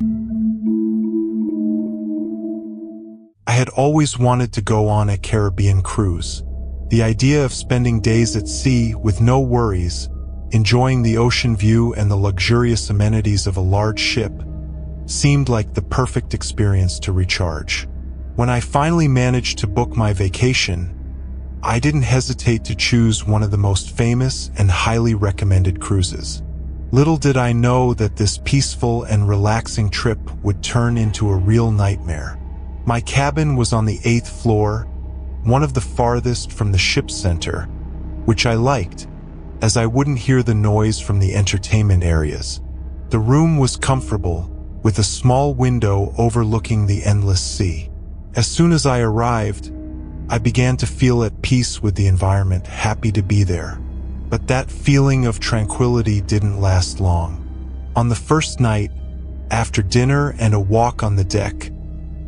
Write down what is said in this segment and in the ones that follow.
I had always wanted to go on a Caribbean cruise. The idea of spending days at sea with no worries, enjoying the ocean view and the luxurious amenities of a large ship, seemed like the perfect experience to recharge. When I finally managed to book my vacation, I didn't hesitate to choose one of the most famous and highly recommended cruises. Little did I know that this peaceful and relaxing trip would turn into a real nightmare. My cabin was on the 8th floor, one of the farthest from the ship's center, which I liked, as I wouldn't hear the noise from the entertainment areas. The room was comfortable, with a small window overlooking the endless sea. As soon as I arrived, I began to feel at peace with the environment, happy to be there. But that feeling of tranquility didn't last long. On the first night, after dinner and a walk on the deck,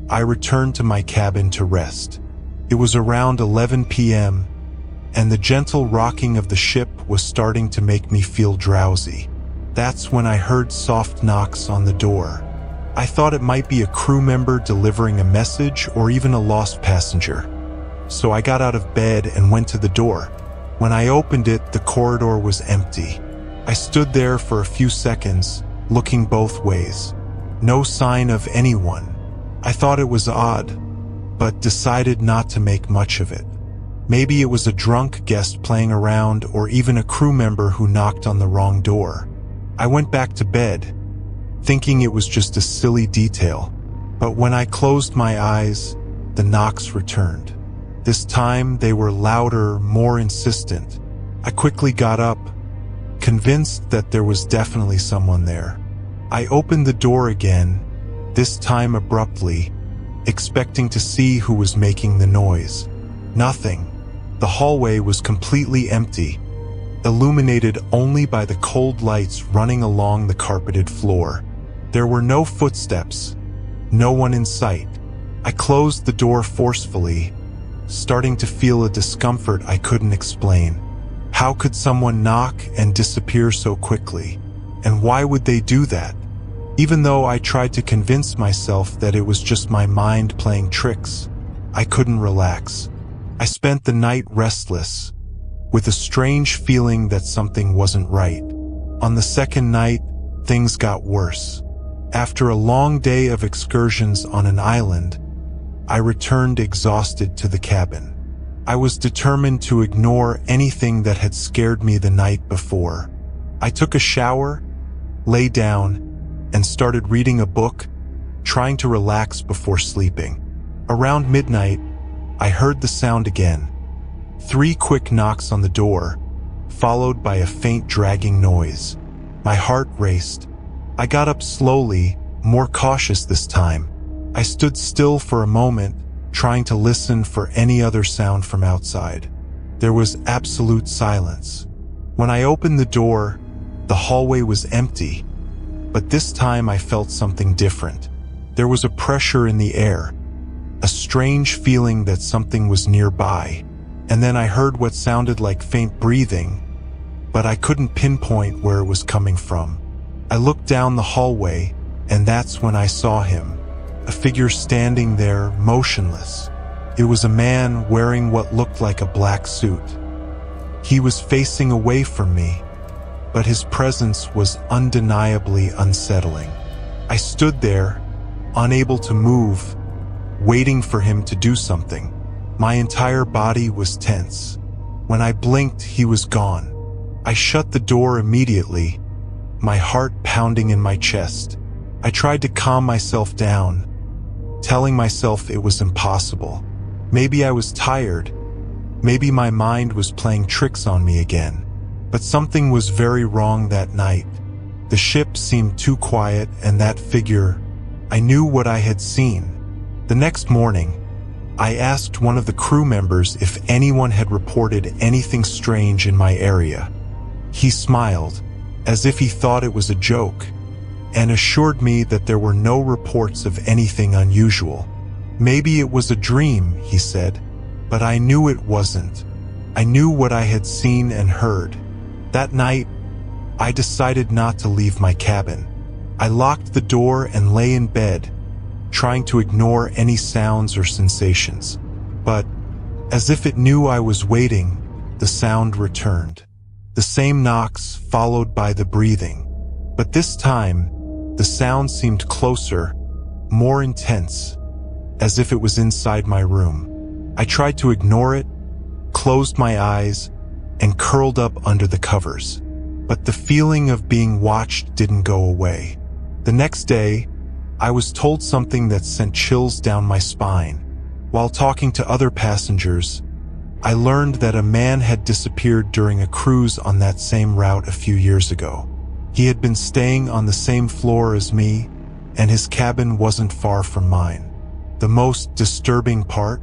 I returned to my cabin to rest. It was around 11 p.m., and the gentle rocking of the ship was starting to make me feel drowsy. That's when I heard soft knocks on the door. I thought it might be a crew member delivering a message or even a lost passenger. So I got out of bed and went to the door. When I opened it, the corridor was empty. I stood there for a few seconds, looking both ways. No sign of anyone. I thought it was odd, but decided not to make much of it. Maybe it was a drunk guest playing around or even a crew member who knocked on the wrong door. I went back to bed, thinking it was just a silly detail. But when I closed my eyes, the knocks returned. This time they were louder, more insistent. I quickly got up, convinced that there was definitely someone there. I opened the door again, this time abruptly, expecting to see who was making the noise. Nothing. The hallway was completely empty, illuminated only by the cold lights running along the carpeted floor. There were no footsteps, no one in sight. I closed the door forcefully, starting to feel a discomfort I couldn't explain. How could someone knock and disappear so quickly? And why would they do that? Even though I tried to convince myself that it was just my mind playing tricks, I couldn't relax. I spent the night restless, with a strange feeling that something wasn't right. On the second night, things got worse. After a long day of excursions on an island, I returned exhausted to the cabin. I was determined to ignore anything that had scared me the night before. I took a shower, lay down, and started reading a book, trying to relax before sleeping. Around midnight, I heard the sound again. 3 quick knocks on the door, followed by a faint dragging noise. My heart raced. I got up slowly, more cautious this time. I stood still for a moment, trying to listen for any other sound from outside. There was absolute silence. When I opened the door, the hallway was empty, but this time I felt something different. There was a pressure in the air, a strange feeling that something was nearby. And then I heard what sounded like faint breathing, but I couldn't pinpoint where it was coming from. I looked down the hallway, and that's when I saw him. A figure standing there, motionless. It was a man wearing what looked like a black suit. He was facing away from me, but his presence was undeniably unsettling. I stood there, unable to move, waiting for him to do something. My entire body was tense. When I blinked, he was gone. I shut the door immediately, my heart pounding in my chest. I tried to calm myself down, telling myself it was impossible. Maybe I was tired. Maybe my mind was playing tricks on me again. But something was very wrong that night. The ship seemed too quiet, and that figure, I knew what I had seen. The next morning, I asked one of the crew members if anyone had reported anything strange in my area. He smiled, as if he thought it was a joke, and assured me that there were no reports of anything unusual. Maybe it was a dream, he said, but I knew it wasn't. I knew what I had seen and heard. That night, I decided not to leave my cabin. I locked the door and lay in bed, trying to ignore any sounds or sensations. But, as if it knew I was waiting, the sound returned. The same knocks, followed by the breathing. But this time, the sound seemed closer, more intense, as if it was inside my room. I tried to ignore it, closed my eyes, and curled up under the covers. But the feeling of being watched didn't go away. The next day, I was told something that sent chills down my spine. While talking to other passengers, I learned that a man had disappeared during a cruise on that same route a few years ago. He had been staying on the same floor as me, and his cabin wasn't far from mine. The most disturbing part?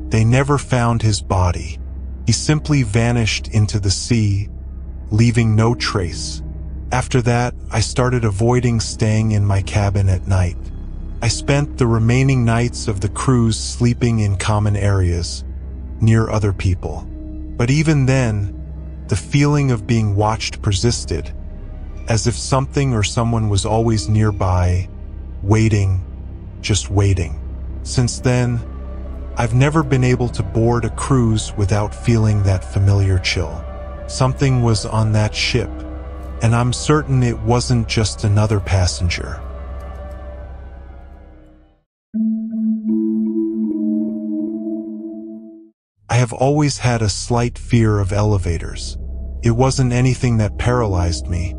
They never found his body. He simply vanished into the sea, leaving no trace. After that, I started avoiding staying in my cabin at night. I spent the remaining nights of the cruise sleeping in common areas, near other people. But even then, the feeling of being watched persisted, as if something or someone was always nearby, waiting, just waiting. Since then, I've never been able to board a cruise without feeling that familiar chill. Something was on that ship, and I'm certain it wasn't just another passenger. I have always had a slight fear of elevators. It wasn't anything that paralyzed me,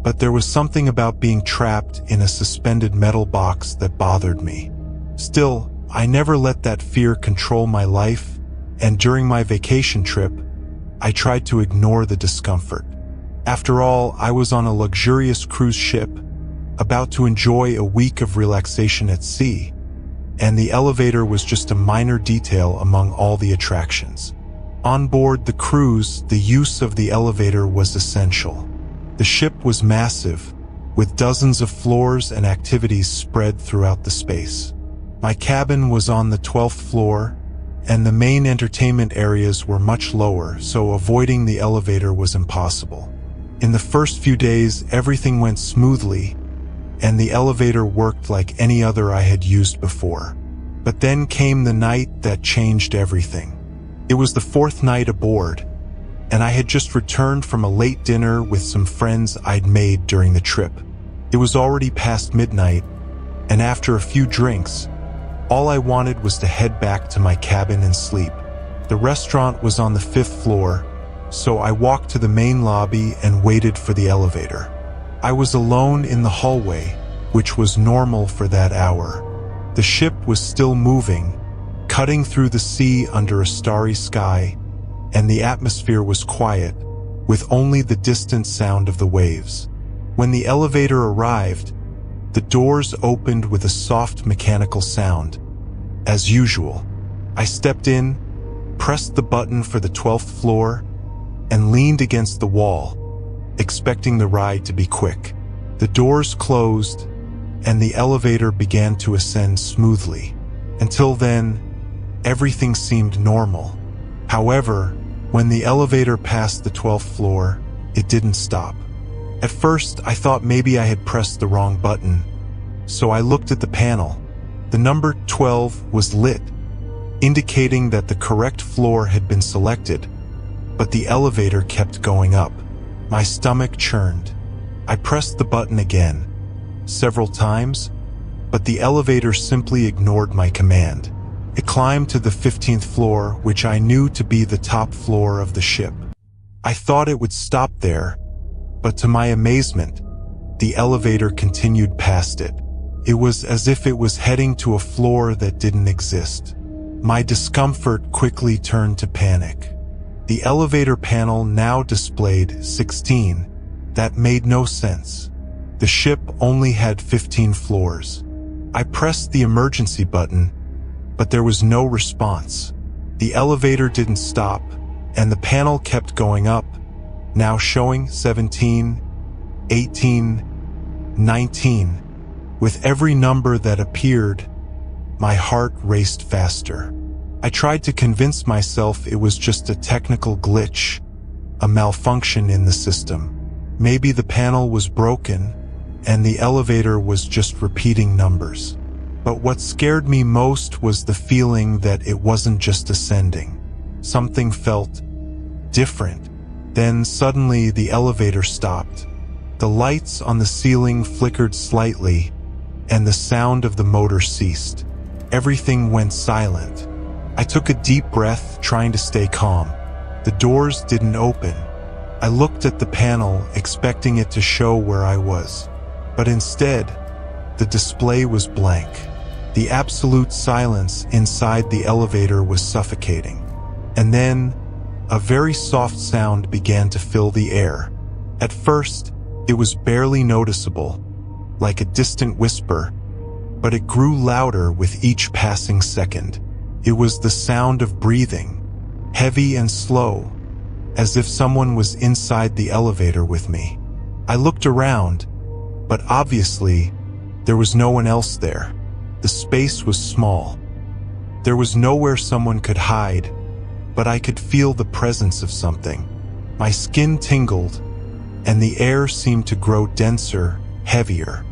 but there was something about being trapped in a suspended metal box that bothered me. Still, I never let that fear control my life, and during my vacation trip, I tried to ignore the discomfort. After all, I was on a luxurious cruise ship, about to enjoy a week of relaxation at sea, and the elevator was just a minor detail among all the attractions. On board the cruise, the use of the elevator was essential. The ship was massive, with dozens of floors and activities spread throughout the space. My cabin was on the 12th floor, and the main entertainment areas were much lower, so avoiding the elevator was impossible. In the first few days, everything went smoothly, and the elevator worked like any other I had used before. But then came the night that changed everything. It was the 4th night aboard, and I had just returned from a late dinner with some friends I'd made during the trip. It was already past midnight, and after a few drinks, all I wanted was to head back to my cabin and sleep. The restaurant was on the 5th floor, so I walked to the main lobby and waited for the elevator. I was alone in the hallway, which was normal for that hour. The ship was still moving, cutting through the sea under a starry sky, and the atmosphere was quiet, with only the distant sound of the waves. When the elevator arrived, the doors opened with a soft mechanical sound. As usual, I stepped in, pressed the button for the 12th floor, and leaned against the wall, expecting the ride to be quick. The doors closed, and the elevator began to ascend smoothly. Until then, everything seemed normal. However, when the elevator passed the 12th floor, it didn't stop. At first, I thought maybe I had pressed the wrong button, so I looked at the panel. The number 12 was lit, indicating that the correct floor had been selected, but the elevator kept going up. My stomach churned. I pressed the button again, several times, but the elevator simply ignored my command. It climbed to the 15th floor, which I knew to be the top floor of the ship. I thought it would stop there, but to my amazement, the elevator continued past it. It was as if it was heading to a floor that didn't exist. My discomfort quickly turned to panic. The elevator panel now displayed 16. That made no sense. The ship only had 15 floors. I pressed the emergency button, but there was no response. The elevator didn't stop, and the panel kept going up, now showing 17, 18, 19. With every number that appeared, my heart raced faster. I tried to convince myself it was just a technical glitch, a malfunction in the system. Maybe the panel was broken, and the elevator was just repeating numbers. But what scared me most was the feeling that it wasn't just ascending. Something felt different. Then suddenly the elevator stopped. The lights on the ceiling flickered slightly, and the sound of the motor ceased. Everything went silent. I took a deep breath, trying to stay calm. The doors didn't open. I looked at the panel, expecting it to show where I was. But instead, the display was blank. The absolute silence inside the elevator was suffocating. And then, a very soft sound began to fill the air. At first, it was barely noticeable, like a distant whisper, but it grew louder with each passing second. It was the sound of breathing, heavy and slow, as if someone was inside the elevator with me. I looked around, but obviously, there was no one else there. The space was small. There was nowhere someone could hide, but I could feel the presence of something. My skin tingled, and the air seemed to grow denser, heavier.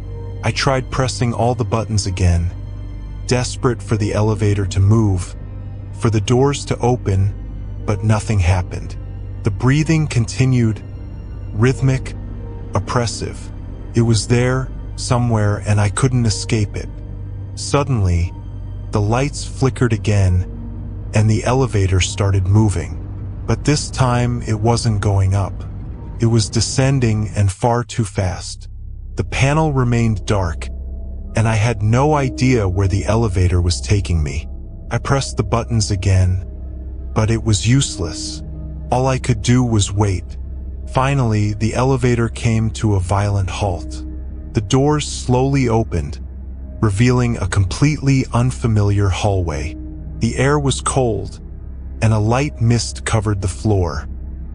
I tried pressing all the buttons again, desperate for the elevator to move, for the doors to open, but nothing happened. The breathing continued, rhythmic, oppressive. It was there, somewhere, and I couldn't escape it. Suddenly, the lights flickered again, and the elevator started moving. But this time, it wasn't going up. It was descending, and far too fast. The panel remained dark, and I had no idea where the elevator was taking me. I pressed the buttons again, but it was useless. All I could do was wait. Finally, the elevator came to a violent halt. The doors slowly opened, revealing a completely unfamiliar hallway. The air was cold, and a light mist covered the floor.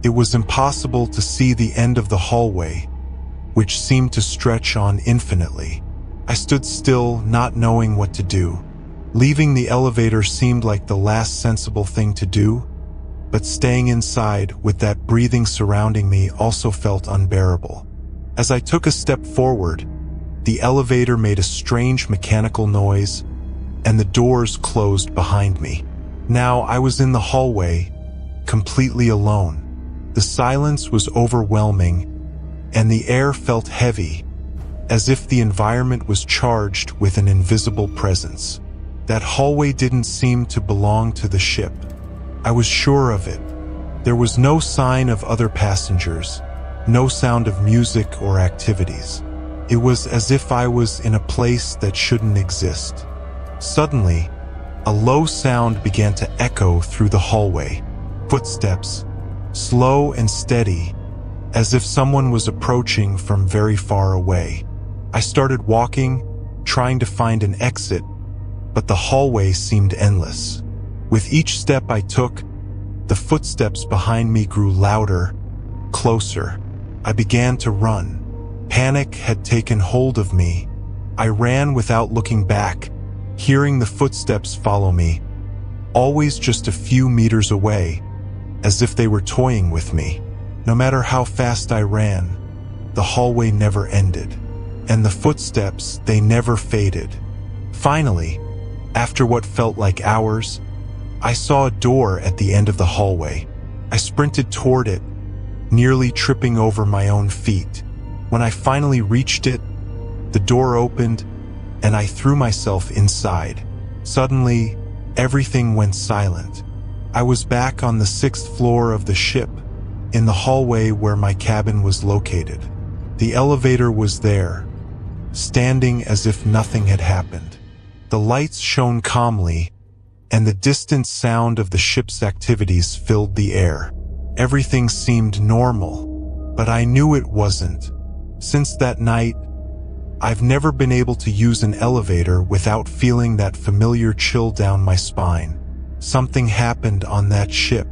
It was impossible to see the end of the hallway, which seemed to stretch on infinitely. I stood still, not knowing what to do. Leaving the elevator seemed like the last sensible thing to do, but staying inside with that breathing surrounding me also felt unbearable. As I took a step forward, the elevator made a strange mechanical noise, and the doors closed behind me. Now I was in the hallway, completely alone. The silence was overwhelming, and the air felt heavy, as if the environment was charged with an invisible presence. That hallway didn't seem to belong to the ship. I was sure of it. There was no sign of other passengers, no sound of music or activities. It was as if I was in a place that shouldn't exist. Suddenly, a low sound began to echo through the hallway. Footsteps, slow and steady, as if someone was approaching from very far away. I started walking, trying to find an exit, but the hallway seemed endless. With each step I took, the footsteps behind me grew louder, closer. I began to run. Panic had taken hold of me. I ran without looking back, hearing the footsteps follow me, always just a few meters away, as if they were toying with me. No matter how fast I ran, the hallway never ended, and the footsteps, they never faded. Finally, after what felt like hours, I saw a door at the end of the hallway. I sprinted toward it, nearly tripping over my own feet. When I finally reached it, the door opened, and I threw myself inside. Suddenly, everything went silent. I was back on the 6th floor of the ship, in the hallway where my cabin was located. The elevator was there, standing as if nothing had happened. The lights shone calmly, and the distant sound of the ship's activities filled the air. Everything seemed normal, but I knew it wasn't. Since that night, I've never been able to use an elevator without feeling that familiar chill down my spine. Something happened on that ship,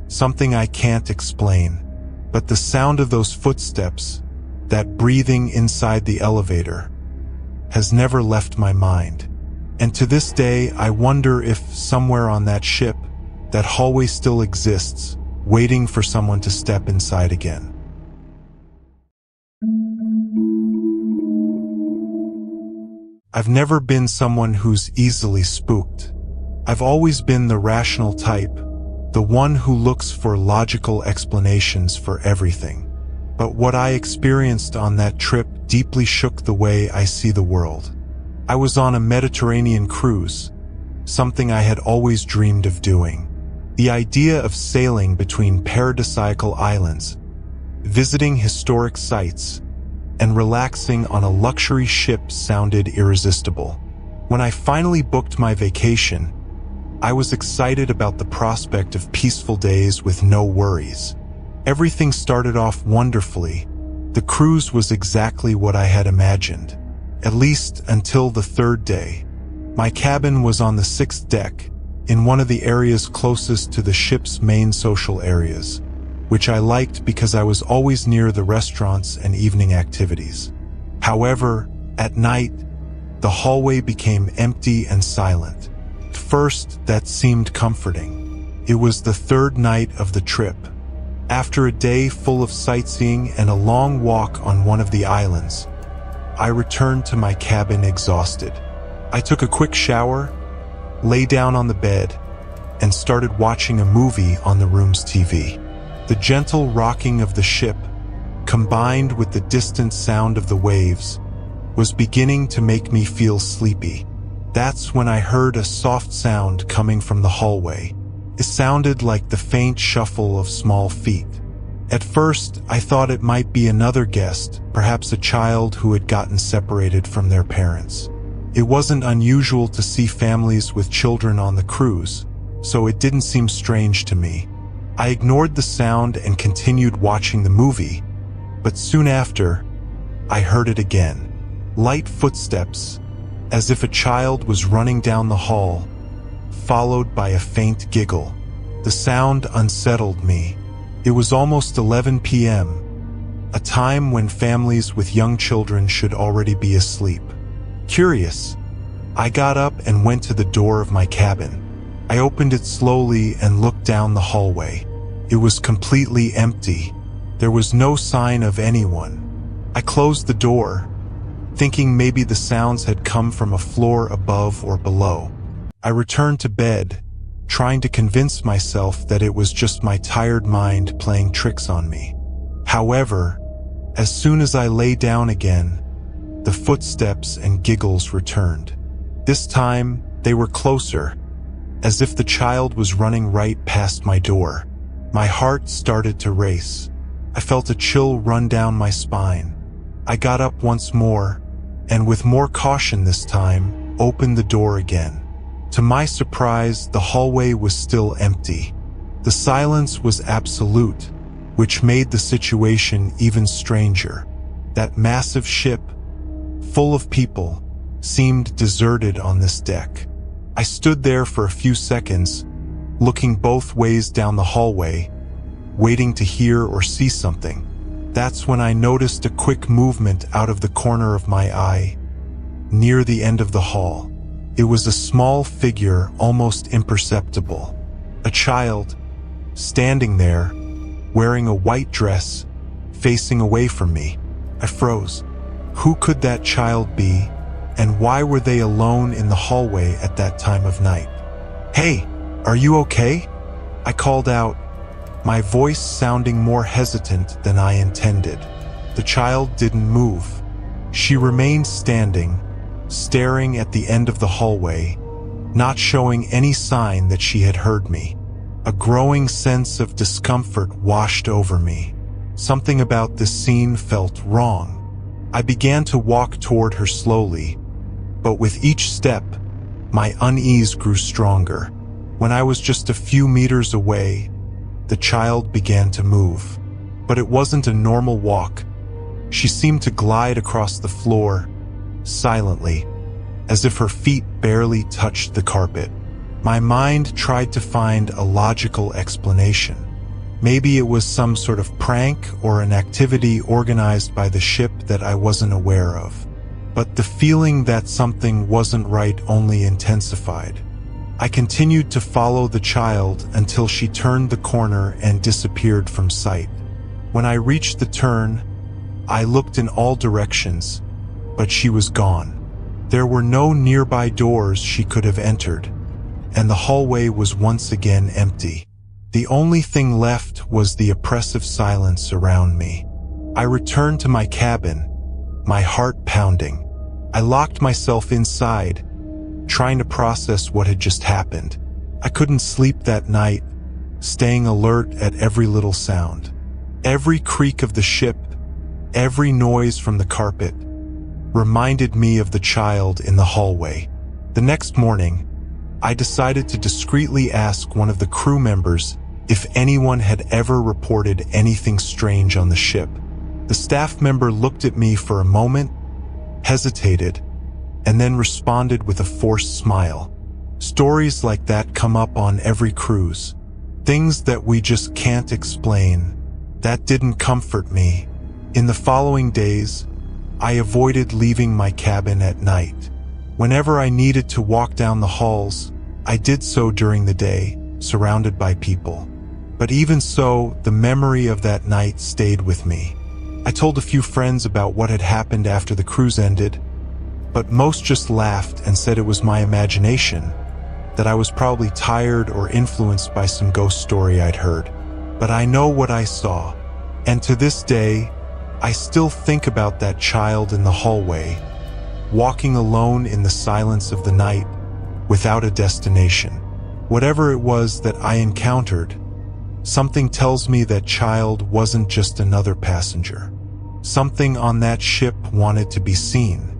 something I can't explain, but the sound of those footsteps, that breathing inside the elevator, has never left my mind. And to this day, I wonder if somewhere on that ship, that hallway still exists, waiting for someone to step inside again. I've never been someone who's easily spooked. I've always been the rational type, the one who looks for logical explanations for everything. But what I experienced on that trip deeply shook the way I see the world. I was on a Mediterranean cruise, something I had always dreamed of doing. The idea of sailing between paradisiacal islands, visiting historic sites, and relaxing on a luxury ship sounded irresistible. When I finally booked my vacation, I was excited about the prospect of peaceful days with no worries. Everything started off wonderfully. The cruise was exactly what I had imagined, at least until the third day. My cabin was on the 6th deck, in one of the areas closest to the ship's main social areas, which I liked because I was always near the restaurants and evening activities. However, at night, the hallway became empty and silent. At first, that seemed comforting. It was the third night of the trip. After a day full of sightseeing and a long walk on one of the islands, I returned to my cabin exhausted. I took a quick shower, lay down on the bed, and started watching a movie on the room's TV. The gentle rocking of the ship, combined with the distant sound of the waves, was beginning to make me feel sleepy. That's when I heard a soft sound coming from the hallway. It sounded like the faint shuffle of small feet. At first, I thought it might be another guest, perhaps a child who had gotten separated from their parents. It wasn't unusual to see families with children on the cruise, so it didn't seem strange to me. I ignored the sound and continued watching the movie, but soon after, I heard it again. Light footsteps, as if a child was running down the hall, followed by a faint giggle. The sound unsettled me. It was almost 11 p.m., a time when families with young children should already be asleep. Curious, I got up and went to the door of my cabin. I opened it slowly and looked down the hallway. It was completely empty. There was no sign of anyone. I closed the door, thinking maybe the sounds had come from a floor above or below. I returned to bed, trying to convince myself that it was just my tired mind playing tricks on me. However, as soon as I lay down again, the footsteps and giggles returned. This time, they were closer, as if the child was running right past my door. My heart started to race. I felt a chill run down my spine. I got up once more, and with more caution this time, opened the door again. To my surprise, the hallway was still empty. The silence was absolute, which made the situation even stranger. That massive ship, full of people, seemed deserted on this deck. I stood there for a few seconds, looking both ways down the hallway, waiting to hear or see something. That's when I noticed a quick movement out of the corner of my eye, near the end of the hall. It was a small figure, almost imperceptible. A child, standing there, wearing a white dress, facing away from me. I froze. Who could that child be, and why were they alone in the hallway at that time of night? "Hey, are you okay?" I called out, my voice sounding more hesitant than I intended. The child didn't move. She remained standing, staring at the end of the hallway, not showing any sign that she had heard me. A growing sense of discomfort washed over me. Something about this scene felt wrong. I began to walk toward her slowly, but with each step, my unease grew stronger. When I was just a few meters away, the child began to move. But it wasn't a normal walk. She seemed to glide across the floor, silently, as if her feet barely touched the carpet. My mind tried to find a logical explanation. Maybe it was some sort of prank or an activity organized by the ship that I wasn't aware of. But the feeling that something wasn't right only intensified. I continued to follow the child until she turned the corner and disappeared from sight. When I reached the turn, I looked in all directions, but she was gone. There were no nearby doors she could have entered, and the hallway was once again empty. The only thing left was the oppressive silence around me. I returned to my cabin, my heart pounding. I locked myself inside, trying to process what had just happened. I couldn't sleep that night, staying alert at every little sound. Every creak of the ship, every noise from the carpet, reminded me of the child in the hallway. The next morning, I decided to discreetly ask one of the crew members if anyone had ever reported anything strange on the ship. The staff member looked at me for a moment, hesitated, and then responded with a forced smile. Stories like that come up on every cruise. Things that we just can't explain. That didn't comfort me. In the following days, I avoided leaving my cabin at night. Whenever I needed to walk down the halls, I did so during the day, surrounded by people. But even so, the memory of that night stayed with me. I told a few friends about what had happened after the cruise ended, but most just laughed and said it was my imagination, that I was probably tired or influenced by some ghost story I'd heard. But I know what I saw, and to this day, I still think about that child in the hallway, walking alone in the silence of the night, without a destination. Whatever it was that I encountered, something tells me that child wasn't just another passenger. Something on that ship wanted to be seen.